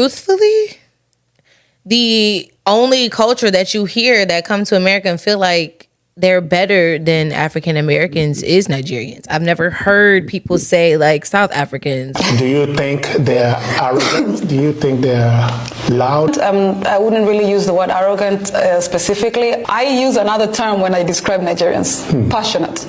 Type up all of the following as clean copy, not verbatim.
Truthfully, the only culture that you hear that come to America and feel like they're better than African Americans is Nigerians. I've never heard people say like South Africans. Do you think they're arrogant? Do you think they're loud? I wouldn't really use the word arrogant specifically. I use another term when I describe Nigerians. Passionate.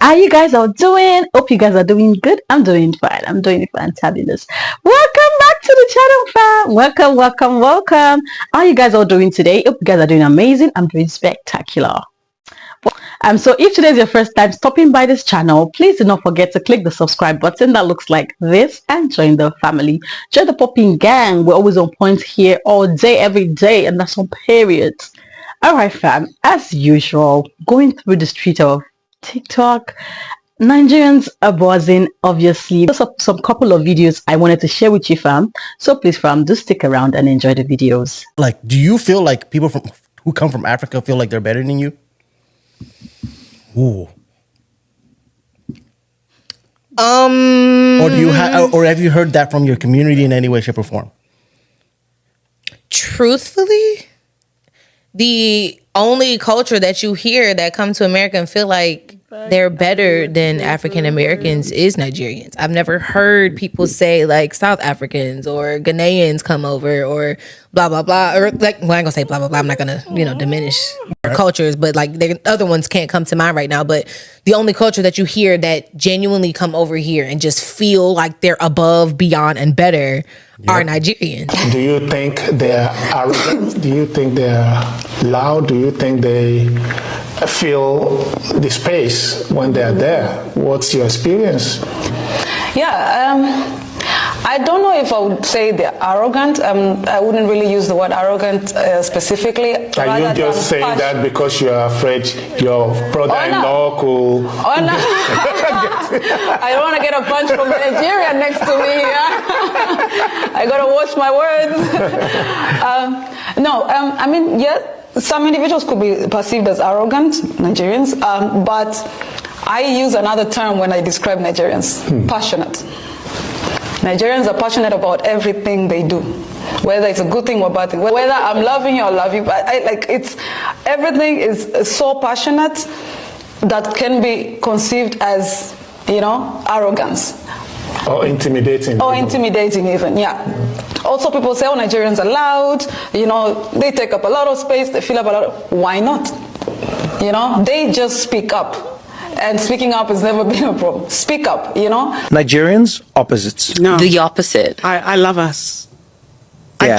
How you guys all doing? Hope you guys are doing good. I'm doing fine. I'm doing fantabulous. Welcome back to the channel, fam. Welcome. How you guys all doing today? Hope you guys are doing amazing. I'm doing spectacular. So if today is your first time stopping by this channel, please do not forget to click the subscribe button that looks like this and join the family. Join the popping gang. We're always on point here all day, every day, and that's on periods. Alright, fam. As usual, going through the street of TikTok, Nigerians are buzzing, obviously. There's some couple of videos I wanted to share with you, fam. So please, fam, do stick around and enjoy the videos. Like, do you feel like people who come from Africa feel like they're better than you? Ooh. Or have you heard that from your community in any way, shape, or form? Truthfully, the only culture that you hear that come to America and feel like they're better than African Americans is Nigerians. I've never heard people say like South Africans or Ghanaians come over or blah blah blah, or like, well, I ain't gonna say blah blah blah. I'm not gonna diminish their cultures, but like the other ones can't come to mind right now. But the only culture that you hear that genuinely come over here and just feel like they're above, beyond, and better are Nigerians. Do you think they're arrogant? Do you think they're loud? Do you think they feel the space when they're there? What's your experience? Yeah, I don't know if I would say they're arrogant. I wouldn't really use the word arrogant specifically. Are you just saying that because you're afraid your brother-in-law could... Oh, no. I don't want to get a punch from Nigeria next to me. I got to watch my words. I mean, yeah, some individuals could be perceived as arrogant, Nigerians, but I use another term when I describe Nigerians, passionate. Nigerians are passionate about everything they do, whether it's a good thing or bad thing, whether I'm loving you or love you, but everything is so passionate that can be conceived as, arrogance. Or intimidating. Or intimidating even, yeah. Also people say, Nigerians are loud, they take up a lot of space, they fill up a lot. Why not? They just speak up. And speaking up has never been a problem. Speak up, Nigerians, opposites. No. The opposite. I love us. Yeah.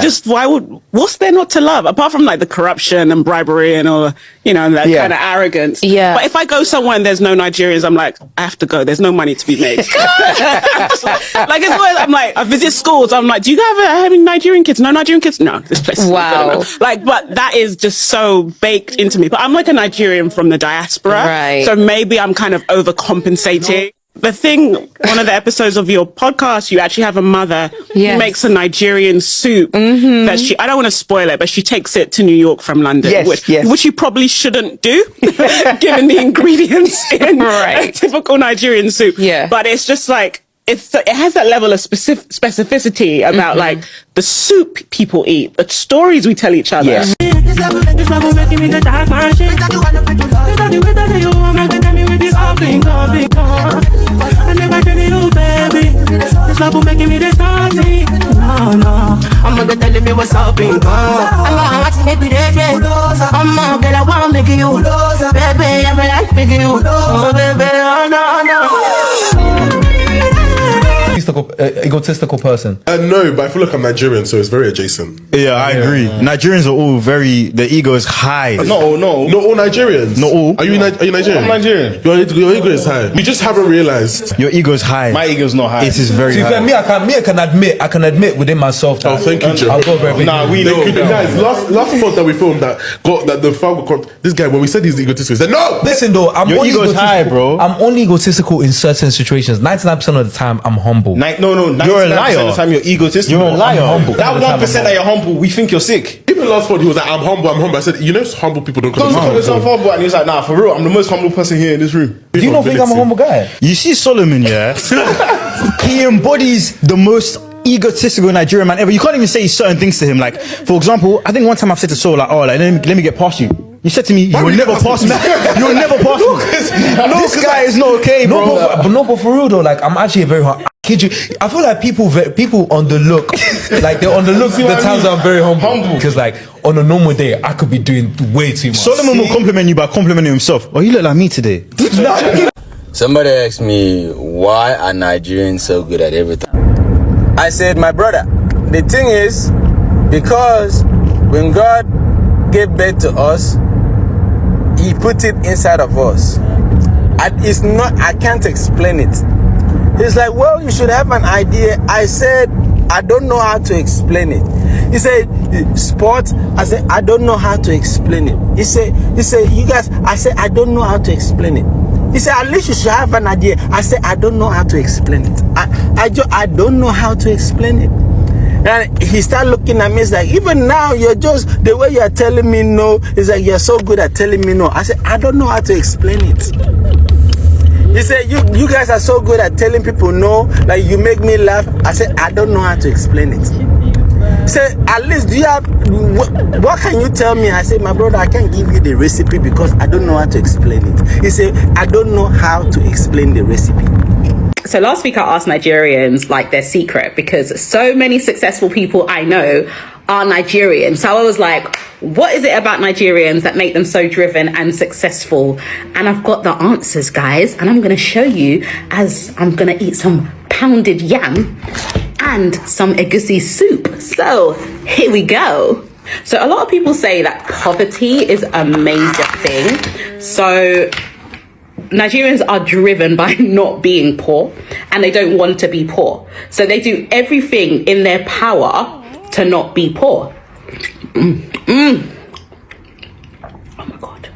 What's there not to love? Apart from like the corruption and bribery and all, that kind of arrogance. Yeah. But if I go somewhere and there's no Nigerians, I'm like, I have to go. There's no money to be made. It's always, I'm like, I visit schools. I'm like, do you guys have any Nigerian kids? No Nigerian kids? No, this place is wow. But that is just so baked into me. But I'm like a Nigerian from the diaspora. Right. So maybe I'm kind of overcompensating. The thing, one of the episodes of your podcast, you actually have a mother who makes a Nigerian soup that I don't want to spoil it, but she takes it to New York from London, which you probably shouldn't do, given the ingredients in a typical Nigerian soup. Yeah. But it's just like, it has that level of specificity about like the soup people eat, the stories we tell each other. Yes. I'm gonna tell me what's up in God. I'm gonna make me dead. I'm gonna get a one make you. Baby, I'm like making you. Oh, baby, oh, no. Egotistical person. No, but I feel like I'm Nigerian, so it's very adjacent. Yeah, I agree. Nigerians are all the ego is high. Not all Nigerians. Not all. Are you Nigerian? I'm Nigerian. Your ego is high. You just haven't realized. Your ego is high. My ego is not high. It is very high. I can admit within myself that. Oh, thank you, Joe. I'll go very guys, last month that we filmed the Falcon, this guy, when we said he's egotistical, he said no. Listen though, your ego is high, bro. I'm only egotistical in certain situations. 99% of the time, I'm humble. No, You're a 99% liar. of the time you're egotistical. You're a liar. I'm humble. That All the time 1% I'm that you're humble, we think you're sick. Even last pod, he was like, I'm humble. I said, you know, humble people don't Don't call yourself humble. And he was like, nah, for real, I'm the most humble person here in this room. Do you not think I'm a humble guy? You see Solomon, yeah? He embodies the most egotistical Nigerian man ever. You can't even say certain things to him. Like, for example, I think one time I've said to Saul, like, oh, like, let me get past you. You said to me, you will never pass me. You will never pass me. This guy is not okay, bro. But for real though, like I'm actually a very hard. I kid you. I feel like people on the look, like they're on the look. The times I'm very humble because like on a normal day I could be doing way too much. Solomon will compliment you by complimenting himself. Oh, you look like me today. Somebody asked me, why are Nigerians so good at everything? I said, my brother, the thing is, because when God gave birth to us, He put it inside of us. It's not, I can't explain it. He's like, well, you should have an idea. I said, I don't know how to explain it. He said, sport. I said, I don't know how to explain it. He said, you guys, I said, I don't know how to explain it. He said, at least you should have an idea. I said, I don't know how to explain it. I don't know how to explain it. And he started looking at me. It's like, even now, you're just, the way you're telling me no, it's like, you're so good at telling me no. I said, I don't know how to explain it. He said, you guys are so good at telling people no, like you make me laugh. I said, I don't know how to explain it. He said, at least do you have, what can you tell me? I said, my brother, I can't give you the recipe because I don't know how to explain it. He said, I don't know how to explain the recipe. So last week I asked Nigerians like their secret because so many successful people I know are Nigerian. So I was like, what is it about Nigerians that make them so driven and successful? And I've got the answers, guys, and I'm going to show you as I'm going to eat some pounded yam and some egusi soup. So here we go. So a lot of people say that poverty is a major thing. So Nigerians are driven by not being poor and they don't want to be poor. So they do everything in their power to not be poor. Oh my God.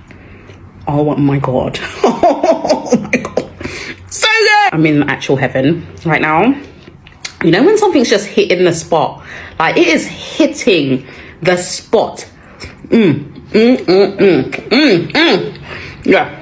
Oh my God. Oh my God. So good. I'm in actual heaven right now. You know when something's just hitting the spot? Like it is hitting the spot. Yeah.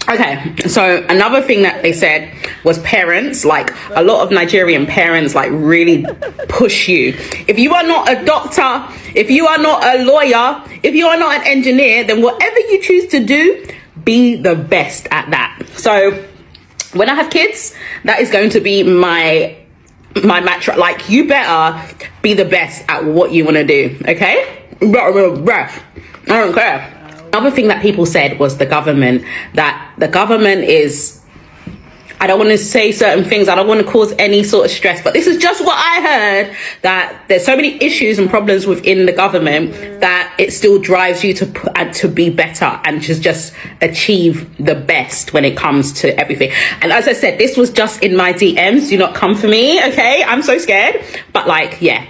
Okay, so another thing that they said was parents, like a lot of Nigerian parents like really push you. If you are not a doctor, if you are not a lawyer, if you are not an engineer, then whatever you choose to do, be the best at that. So when I have kids, that is going to be my mantra. Like you better be the best at what you want to do, okay? I don't care. Another thing that people said was the government, that the government is, I don't want to say certain things, I don't want to cause any sort of stress, but this is just what I heard, that there's so many issues and problems within the government that it still drives you to be better and to just achieve the best when it comes to everything. And as I said, this was just in my DMs, do not come for me, okay? I'm so scared, but like, yeah.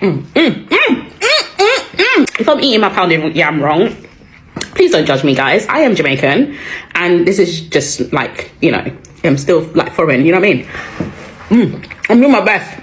If I'm eating my pounded yam wrong, please don't judge me, guys. I am Jamaican, and this is just like, you know, I'm still like foreign, you know what I mean? I'm doing my best.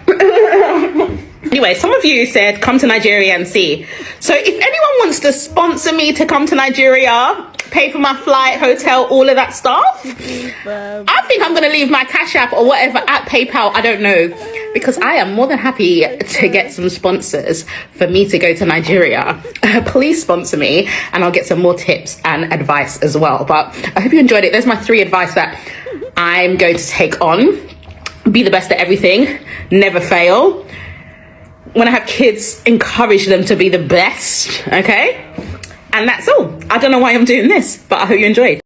Anyway, some of you said come to Nigeria and see. So if anyone wants to sponsor me to come to Nigeria, pay for my flight, hotel, all of that stuff, I think I'm going to leave my Cash App or whatever at PayPal, I don't know, because I am more than happy to get some sponsors for me to go to Nigeria. Please sponsor me and I'll get some more tips and advice as well. But I hope you enjoyed it. There's my 3 advice that I'm going to take on. Be the best at everything. Never fail. When I have kids, encourage them to be the best, okay? And that's all. I don't know why I'm doing this, but I hope you enjoyed.